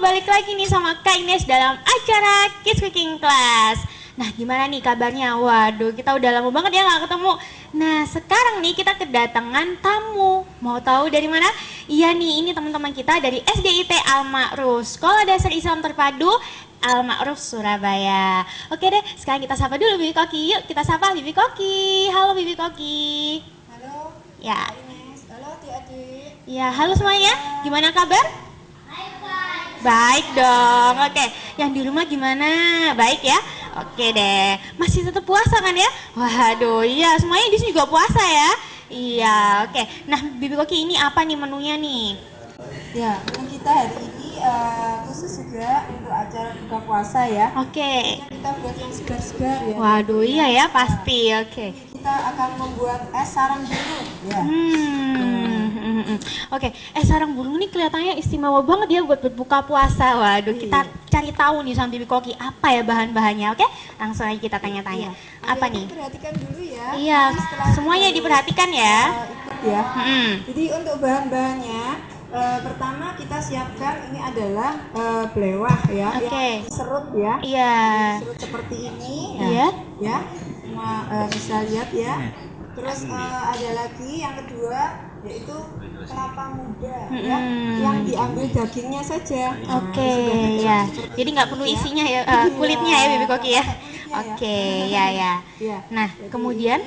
balik lagi nih sama Kak Ines dalam acara Kids Cooking Class. Nah, gimana nih kabarnya? Waduh, kita udah lama banget ya nggak ketemu. Nah, sekarang nih kita kedatangan tamu. Mau tahu dari mana? Iya nih, ini teman-teman kita dari SDIT Al Ma'ruf, Sekolah Dasar Islam Terpadu Al Ma'ruf Surabaya. Oke deh, sekarang kita sapa dulu Bibi Koki. Yuk, kita sapa Bibi Koki. Halo Bibi Koki. Halo. Ya. Ines. Halo adik-adik. Ya, halo semuanya. Gimana kabar? Baik dong. Oke, yang di rumah gimana? Baik ya? Oke deh. Masih tetap puasa kan ya? Waduh, iya, semuanya di sini juga puasa ya? Iya, oke. Nah, Bibi Koki, ini apa nih menunya nih? Ya, menu kita hari ini khusus juga untuk acara buka puasa ya. Oke. Kita buat yang segar-segar ya. Waduh, iya ya, pasti. Oke. Kita akan membuat es sarang burung ya. Oke, sarang burung ini kelihatannya istimewa banget ya buat berbuka puasa. Waduh, kita cari tahu nih sama Bibi Koki apa ya bahan-bahannya. Oke, langsung aja kita tanya-tanya. Apa nih? Perhatikan dulu ya. Iya, semuanya diperhatikan ya. Ikut ya. Jadi untuk bahan-bahannya, pertama kita siapkan ini adalah belewah ya, yang diserut ya. Iya. Diserut seperti ini. Iya. Ya, bisa lihat ya. Terus ada lagi yang kedua yaitu kelapa muda ya, yang diambil dagingnya saja. Oke, ya. Jadi nggak perlu isinya ya, kulitnya ya Bibi Koki ya. Oke, ya. Nah, kemudian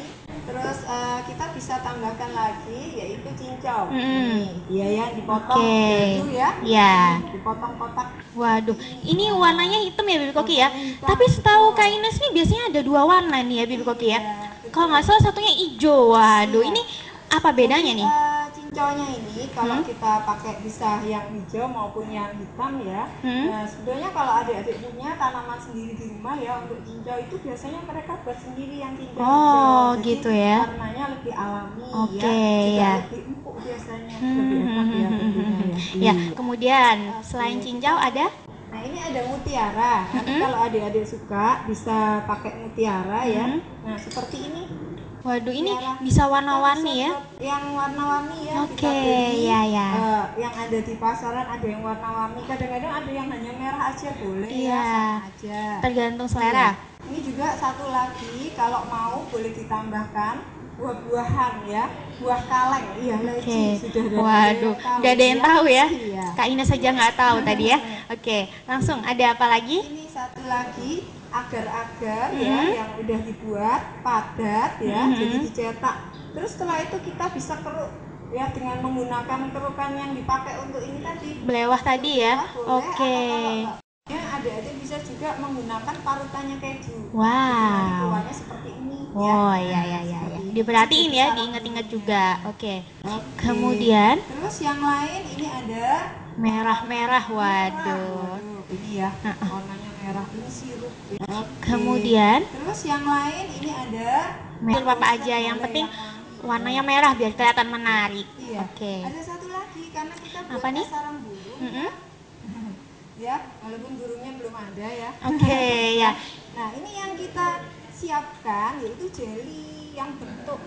terus kita bisa tambahkan lagi yaitu cincau. Iya ya, dipotong dulu ya. Iya. Dipotong kotak. Waduh, ini warnanya hitam ya Bibi Koki ya. Tapi setahu Kak Ines nih biasanya ada dua warna nih ya Bibi Koki ya. Kalau nggak salah satunya hijau. Waduh, ini apa bedanya nih? Cincaunya ini kalau kita pakai bisa yang hijau maupun yang hitam ya. Nah, sebenarnya kalau adik-adik punya tanaman sendiri di rumah ya, untuk cincau itu biasanya mereka buat sendiri yang cincau hijau. Jadi, gitu ya. warnanya lebih alami ya. Lebih empuk biasanya, lebih enak ya tentunya ya. Ya, kemudian selain cincau ada? Nah, ini ada mutiara. Nanti kalau adik-adik suka bisa pakai mutiara ya. Nah, seperti ini. Waduh, ini bisa warna-warni ya? Yang warna-warni ya. Oke, ya. Yang ada di pasaran ada yang warna-warni. Kadang-kadang ada yang hanya merah aja boleh ya, sama aja. Tergantung selera. Ini juga satu lagi, kalau mau boleh ditambahkan buah-buahan ya, buah kaleng. Iya, leci sudah ada. Waduh, udah ada yang tahu ya? Kak Ines saja nggak tahu tadi ya. Oke, langsung ada apa lagi? Ini satu lagi, agar-agar ya, yang udah dibuat padat ya, jadi dicetak. Terus setelah itu kita bisa keruk ya dengan menggunakan kerukan yang dipakai untuk ini tadi. Belewah tadi ya. Oke. Ya, adik-adik bisa juga menggunakan parutannya keju. Wow. Keluarnya seperti ini. Oh ya. Diperhatiin ya, diingat-ingat juga. Oke. Kemudian. Terus yang lain ini ada merah-merah. Waduh. Ini ya, warnanya merah, ini sirup ya. Kemudian. Terus yang lain ini ada apa aja, yang penting warnanya merah biar kelihatan menarik. Oke. Ada satu lagi karena kita buat apa nih? sarang burung. Ya, walaupun burungnya belum ada ya. Oke, ya. Nah, ini yang kita siapkan yaitu jelly yang bentuk.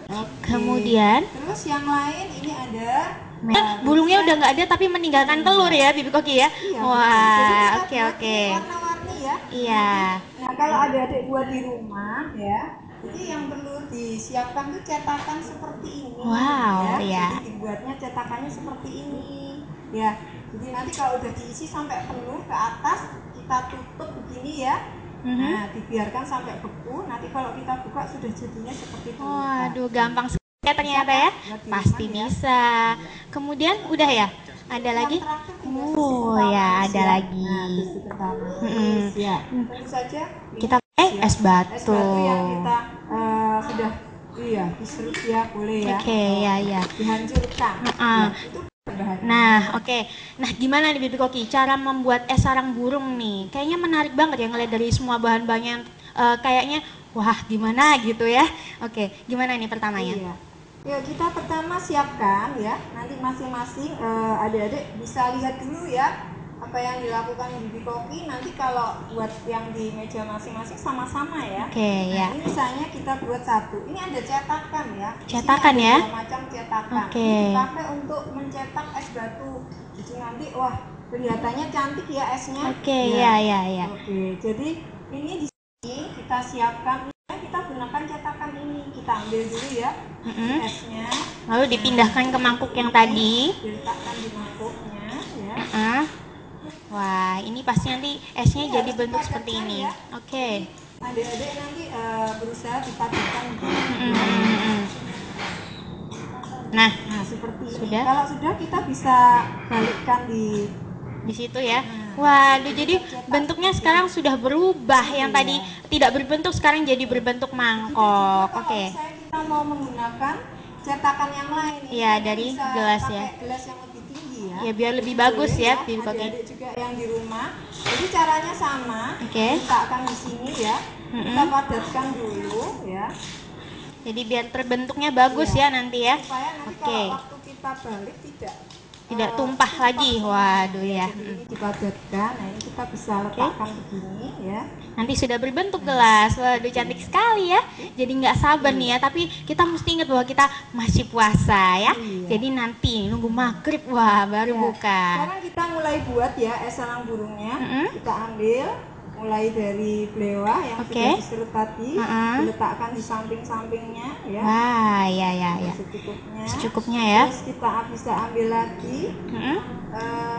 Kemudian. Terus yang lain ini ada burungnya udah nggak ada tapi meninggalkan telur ya Bibi Koki ya. Wah, oke. Warna-warni ya. Iya. Nah, kalau adik-adik buat di rumah ya, jadi yang perlu disiapkan tuh cetakan seperti ini. Wow, ya. Jadi dibuatnya cetakannya seperti ini. Ya. Jadi nanti kalau udah diisi sampai penuh ke atas, kita tutup begini ya. Nah, dibiarkan sampai beku. Nanti kalau kita buka sudah jadinya seperti itu. Waduh, gampang sekali ternyata ya. Pasti bisa. Kemudian udah ya? Ada lagi? Oh ya, ada lagi. Ya, tentu saja kita es batu. Es batu yang kita sudah diserut ya, boleh ya. Oke, ya. Dihancurkan. Nah, oke. Nah, gimana nih Bibi Koki cara membuat es sarang burung nih? Kayaknya menarik banget ya ngeliat dari semua bahan-bahannya. Kayaknya wah gimana gitu ya. Oke, gimana nih pertamanya? Ya, kita pertama siapkan ya. Nanti masing-masing adik-adik bisa lihat dulu ya apa yang dilakukan Bibi Koki. Nanti kalau buat yang di meja masing-masing sama-sama ya. Oke, ya. Ini misalnya kita buat satu. Ini ada cetakan ya. Cetakan ya? Dua macam cetakan. Oke. Ini dipakai untuk mencetak es batu. Jadi nanti wah kelihatannya cantik ya esnya. Oke, ya. Oke, jadi ini di sini kita siapkan, kita gunakan cetakan ini, kita ambil dulu ya esnya. Lalu dipindahkan ke mangkuk yang tadi. Diletakkan di mangkuknya ya. Wah, ini pasti nanti esnya jadi bentuk seperti ini. Ya. Oke. Adik-adik nanti berusaha dipadatkan. Nah, seperti sudah. Kalau sudah kita bisa balikkan di situ ya. Waduh, jadi bentuknya sekarang sudah berubah. Yang tadi tidak berbentuk sekarang jadi berbentuk mangkok. Oke. Kita mau menggunakan cetakan yang lain. Iya, dari gelas ya. Gelas yang lebih tinggi ya. Ya biar lebih bagus ya, adik-adik juga yang di rumah. Jadi caranya sama. Oke. Letakkan di sini ya. Kita padatkan dulu ya. Jadi biar terbentuknya bagus ya nanti ya. Supaya nanti kalau waktu kita balik tidak tumpah lagi. Waduh ya. Ini dipadatkan. Nah, ini kita bisa letakkan begini ya. Nanti sudah berbentuk gelas. Waduh, cantik sekali ya. Jadi nggak sabar nih ya. Tapi kita mesti ingat bahwa kita masih puasa ya. Jadi nanti nunggu maghrib, wah baru buka. Sekarang kita mulai buat ya es sarang burungnya. Kita ambil mulai dari belewah yang sudah diserut tadi, diletakkan di samping-sampingnya ya. Wah, ya. Secukupnya ya. Terus kita bisa ambil lagi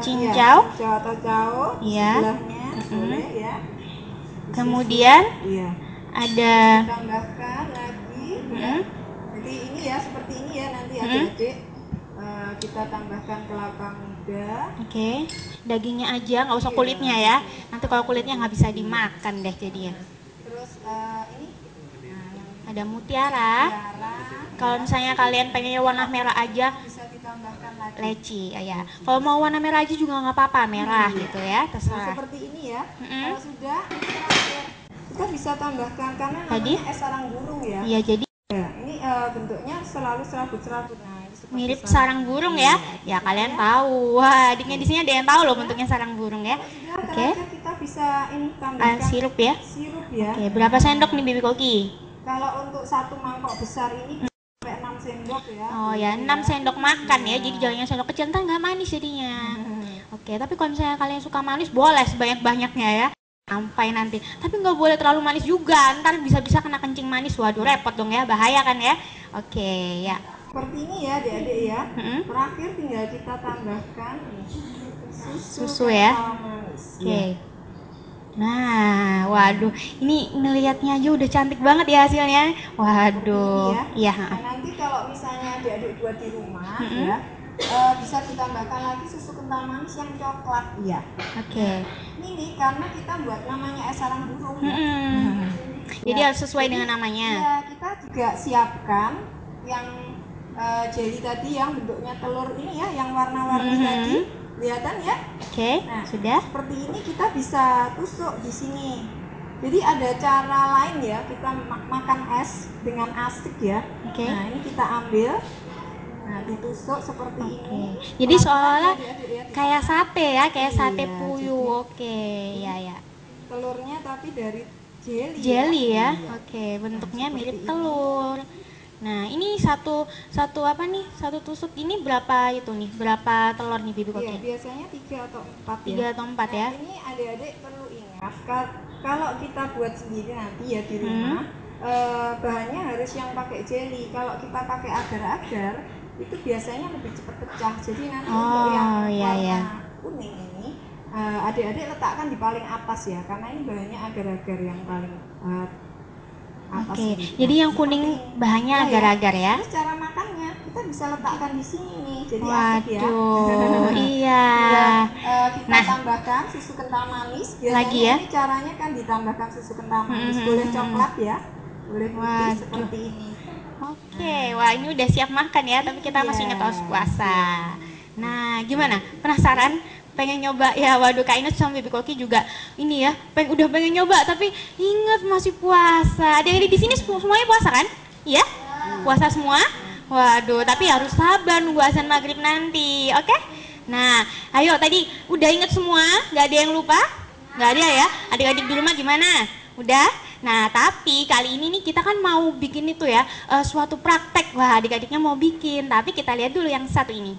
cincau atau jauh sebelahnya boleh ya. Kemudian ada tambahkan lagi jadi ini ya, seperti ini ya nanti adik-adik. Kita tambahkan kelapa muda. Oke, dagingnya aja, nggak usah kulitnya ya. Nanti kalau kulitnya nggak bisa dimakan deh jadinya. Terus ini ada mutiara. Kalau misalnya kalian pengennya warna merah aja, bisa ditambahkan lagi leci ya. Kalau mau warna merah aja juga nggak apa-apa, merah gitu ya, terserah. Seperti ini ya. Kalau sudah, kita bisa tambahkan karena namanya es sarang burung ya. Iya, jadi ini bentuknya selalu serabut-serabut. Mirip sarang burung ya. Ya kalian tahu. Wah, adiknya di sini ada yang tahu loh bentuknya sarang burung ya. Oke. Kita bisa ini tambahkan sirup ya. Sirup ya. Oke, berapa sendok nih Bibi Koki? Kalau untuk satu mangkok besar ini sampai 6 sendok ya. Oh ya, 6 sendok makan ya. Jadi jangan sendok kecil, ntar nggak manis jadinya. Oke, tapi kalau misalnya kalian suka manis boleh sebanyak-banyaknya ya. Sampai nanti. Tapi nggak boleh terlalu manis juga. Ntar bisa-bisa kena kencing manis. Waduh, repot dong ya. Bahaya kan ya. Oke, ya. Seperti ini ya adik-adik ya. Terakhir tinggal kita tambahkan susu ya. Oke. Nah, waduh, ini ngelihatnya aja udah cantik banget ya hasilnya. Waduh, iya. Nah, nanti kalau misalnya adik-adik buat di rumah ya, bisa ditambahkan lagi susu kental manis yang coklat ya. Oke. Ini nih karena kita buat namanya es sarang burung. Jadi harus sesuai dengan namanya. Iya, kita juga siapkan yang jelly tadi yang bentuknya telur ini ya, yang warna-warni tadi, kelihatan ya? Oke, nah, sudah. Seperti ini kita bisa tusuk di sini. Jadi ada cara lain ya, kita makan es dengan asik ya. Nah, ini kita ambil, nah ditusuk seperti ini. Jadi seolah-olah kayak sate ya, kayak sate puyuh. Oke, ya. Telurnya tapi dari jelly. Jelly ya. Oke, bentuknya mirip telur. Nah, ini satu apa nih? Satu tusuk ini berapa itu nih? Berapa telur nih Bibi Koki? Iya, biasanya 3 atau 4 ya. 3 atau 4 ya. Ini adik-adik perlu ingat kalau kita buat sendiri nanti ya di rumah, bahannya harus yang pakai jelly. Kalau kita pakai agar-agar itu biasanya lebih cepat pecah. Jadi nanti untuk yang warna kuning ini adik-adik letakkan di paling atas ya, karena ini bahannya agar-agar yang paling Oke, jadi yang kuning bahannya agar-agar ya. Terus cara makannya kita bisa letakkan di sini nih, jadi asik ya. Iya. Kita tambahkan susu kental manis. Biasanya lagi ya. Ini caranya kan ditambahkan susu kental manis. Boleh coklat ya, boleh putih seperti ini. Oke, wah ini udah siap makan ya, tapi kita masih ingat harus puasa. Nah, gimana? Penasaran? Pengen nyoba ya? Waduh, Kak Ines sama Bibi Koki juga ini ya, udah pengen nyoba tapi ingat masih puasa. Adik-adik di sini semuanya puasa kan? Iya? Puasa semua? Waduh, tapi harus sabar nunggu azan maghrib nanti, oke? Nah, ayo tadi udah inget semua? Gak ada yang lupa? Gak ada ya? Adik-adik di rumah gimana? Udah? Nah, tapi kali ini nih kita kan mau bikin itu ya, suatu praktek. Wah, adik-adiknya mau bikin, tapi kita lihat dulu yang satu ini.